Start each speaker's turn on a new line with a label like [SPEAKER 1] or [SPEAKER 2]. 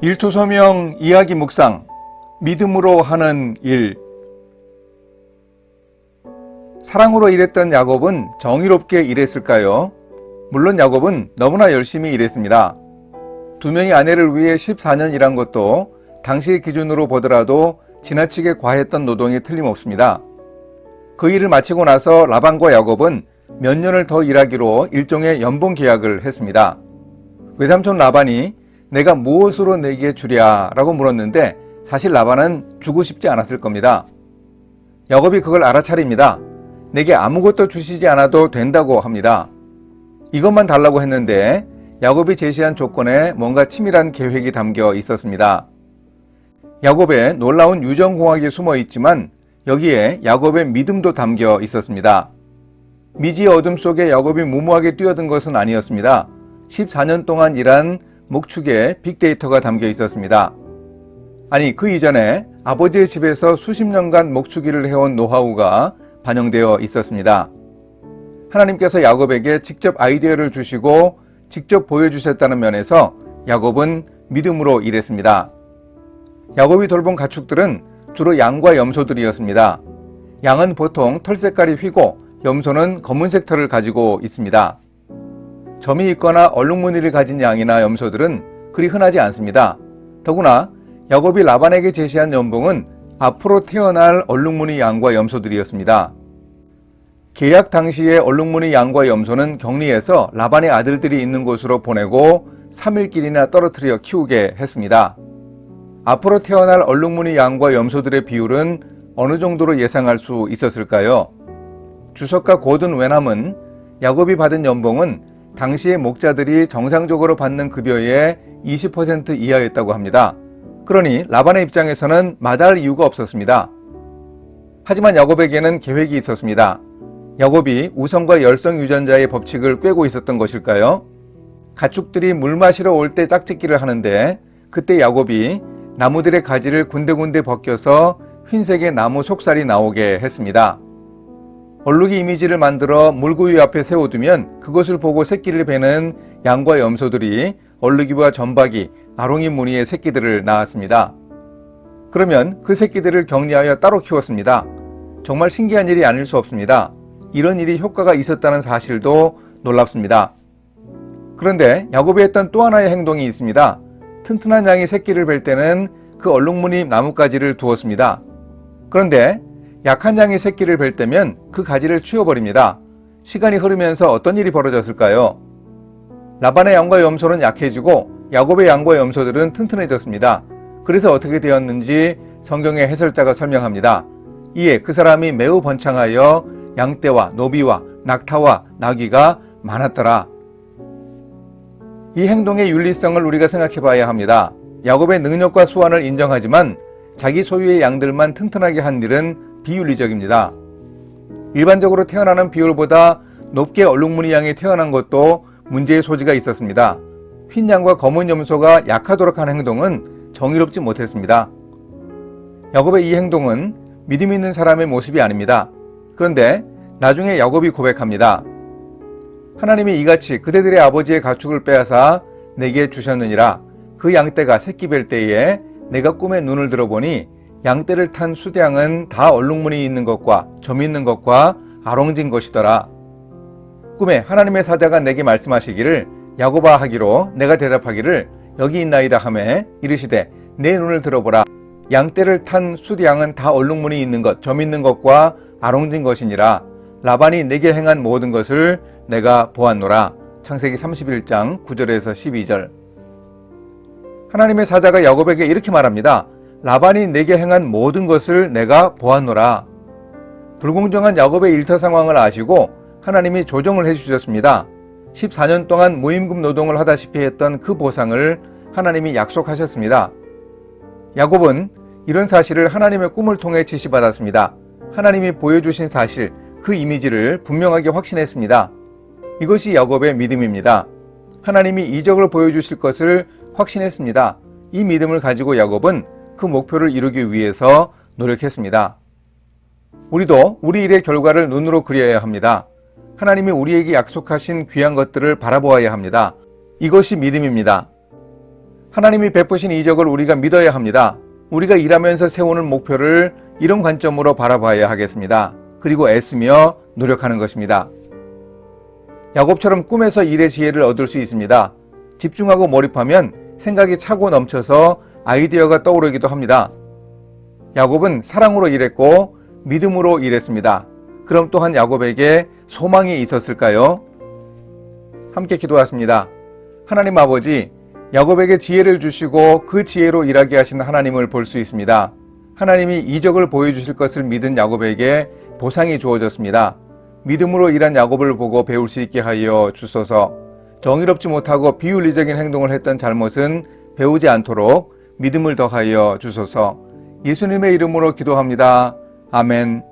[SPEAKER 1] 일토서명 이야기 묵상, 믿음으로 하는 일. 사랑으로 일했던 야곱은 정의롭게 일했을까요? 물론 야곱은 너무나 열심히 일했습니다. 두 명의 아내를 위해 14년 일한 것도 당시 기준으로 보더라도 지나치게 과했던 노동이 틀림없습니다. 그 일을 마치고 나서 라반과 야곱은 몇 년을 더 일하기로 일종의 연봉 계약을 했습니다. 외삼촌 라반이 내가 무엇으로 내게 주랴 라고 물었는데 사실 라반은 주고 싶지 않았을 겁니다. 야곱이 그걸 알아차립니다. 내게 아무것도 주시지 않아도 된다고 합니다. 이것만 달라고 했는데 야곱이 제시한 조건에 뭔가 치밀한 계획이 담겨 있었습니다. 야곱의 놀라운 유전공학이 숨어 있지만 여기에 야곱의 믿음도 담겨 있었습니다. 미지의 어둠 속에 야곱이 무모하게 뛰어든 것은 아니었습니다. 14년 동안 일한 목축에 빅데이터가 담겨 있었습니다. 아니, 그 이전에 아버지의 집에서 수십 년간 목축일을 해온 노하우가 반영되어 있었습니다. 하나님께서 야곱에게 직접 아이디어를 주시고 직접 보여주셨다는 면에서 야곱은 믿음으로 일했습니다. 야곱이 돌본 가축들은 주로 양과 염소들이었습니다. 양은 보통 털 색깔이 휘고 염소는 검은색 털을 가지고 있습니다. 점이 있거나 얼룩무늬를 가진 양이나 염소들은 그리 흔하지 않습니다. 더구나 야곱이 라반에게 제시한 연봉은 앞으로 태어날 얼룩무늬 양과 염소들이었습니다. 계약 당시에 얼룩무늬 양과 염소는 격리해서 라반의 아들들이 있는 곳으로 보내고 3일길이나 떨어뜨려 키우게 했습니다. 앞으로 태어날 얼룩무늬 양과 염소들의 비율은 어느 정도로 예상할 수 있었을까요? 주석가 고든 웬함은 야곱이 받은 연봉은 당시의 목자들이 정상적으로 받는 급여의 20% 이하였다고 합니다. 그러니 라반의 입장에서는 마다할 이유가 없었습니다. 하지만 야곱에게는 계획이 있었습니다. 야곱이 우성과 열성 유전자의 법칙을 꿰고 있었던 것일까요? 가축들이 물 마시러 올 때 짝짓기를 하는데 그때 야곱이 나무들의 가지를 군데군데 벗겨서 흰색의 나무 속살이 나오게 했습니다. 얼룩이 이미지를 만들어 물구유 앞에 세워두면 그것을 보고 새끼를 베는 양과 염소들이 얼룩이와 점박이, 아롱이 무늬의 새끼들을 낳았습니다. 그러면 그 새끼들을 격리하여 따로 키웠습니다. 정말 신기한 일이 아닐 수 없습니다. 이런 일이 효과가 있었다는 사실도 놀랍습니다. 그런데 야곱이 했던 또 하나의 행동이 있습니다. 튼튼한 양이 새끼를 뵐 때는 그 얼룩무늬 나뭇가지를 두었습니다. 그런데 약한 양이 새끼를 뵐 때면 그 가지를 치워버립니다. 시간이 흐르면서 어떤 일이 벌어졌을까요? 라반의 양과 염소는 약해지고 야곱의 양과 염소들은 튼튼해졌습니다. 그래서 어떻게 되었는지 성경의 해설자가 설명합니다. 이에 그 사람이 매우 번창하여 양떼와 노비와 낙타와 나귀가 많았더라. 이 행동의 윤리성을 우리가 생각해 봐야 합니다. 야곱의 능력과 수완을 인정하지만 자기 소유의 양들만 튼튼하게 한 일은 비윤리적입니다. 일반적으로 태어나는 비율보다 높게 얼룩무늬 양이 태어난 것도 문제의 소지가 있었습니다. 흰 양과 검은 염소가 약하도록 한 행동은 정의롭지 못했습니다. 야곱의 이 행동은 믿음 있는 사람의 모습이 아닙니다. 그런데 나중에 야곱이 고백합니다. 하나님이 이같이 그대들의 아버지의 가축을 빼앗아 내게 주셨느니라. 그 양떼가 새끼 뵐 때에 내가 꿈에 눈을 들어보니 양떼를 탄 수대양은 다 얼룩무늬 있는 것과 점 있는 것과 아롱진 것이더라. 꿈에 하나님의 사자가 내게 말씀하시기를 야곱아 하기로 내가 대답하기를 여기 있나이다 하매 이르시되 내 눈을 들어보라. 양떼를 탄 수대양은 다 얼룩무늬 있는 것, 점 있는 것과 아롱진 것이니라. 라반이 내게 행한 모든 것을 내가 보았노라. 창세기 31장 9절에서 12절. 하나님의 사자가 야곱에게 이렇게 말합니다. 라반이 내게 행한 모든 것을 내가 보았노라. 불공정한 야곱의 일터 상황을 아시고 하나님이 조정을 해주셨습니다. 14년 동안 무임금 노동을 하다시피 했던 그 보상을 하나님이 약속하셨습니다. 야곱은 이런 사실을 하나님의 꿈을 통해 지시받았습니다. 하나님이 보여주신 사실, 그 이미지를 분명하게 확신했습니다. 이것이 야곱의 믿음입니다. 하나님이 이적을 보여주실 것을 확신했습니다. 이 믿음을 가지고 야곱은 그 목표를 이루기 위해서 노력했습니다. 우리도 우리 일의 결과를 눈으로 그려야 합니다. 하나님이 우리에게 약속하신 귀한 것들을 바라보아야 합니다. 이것이 믿음입니다. 하나님이 베푸신 이적을 우리가 믿어야 합니다. 우리가 일하면서 세우는 목표를 이런 관점으로 바라봐야 하겠습니다. 그리고 애쓰며 노력하는 것입니다. 야곱처럼 꿈에서 일의 지혜를 얻을 수 있습니다. 집중하고 몰입하면 생각이 차고 넘쳐서 아이디어가 떠오르기도 합니다. 야곱은 사랑으로 일했고 믿음으로 일했습니다. 그럼 또한 야곱에게 소망이 있었을까요? 함께 기도하십니다. 하나님 아버지, 야곱에게 지혜를 주시고 그 지혜로 일하게 하신 하나님을 볼 수 있습니다. 하나님이 이적을 보여주실 것을 믿은 야곱에게 보상이 주어졌습니다. 믿음으로 일한 야곱을 보고 배울 수 있게 하여 주소서. 정의롭지 못하고 비윤리적인 행동을 했던 잘못은 배우지 않도록 믿음을 더하여 주소서. 예수님의 이름으로 기도합니다. 아멘.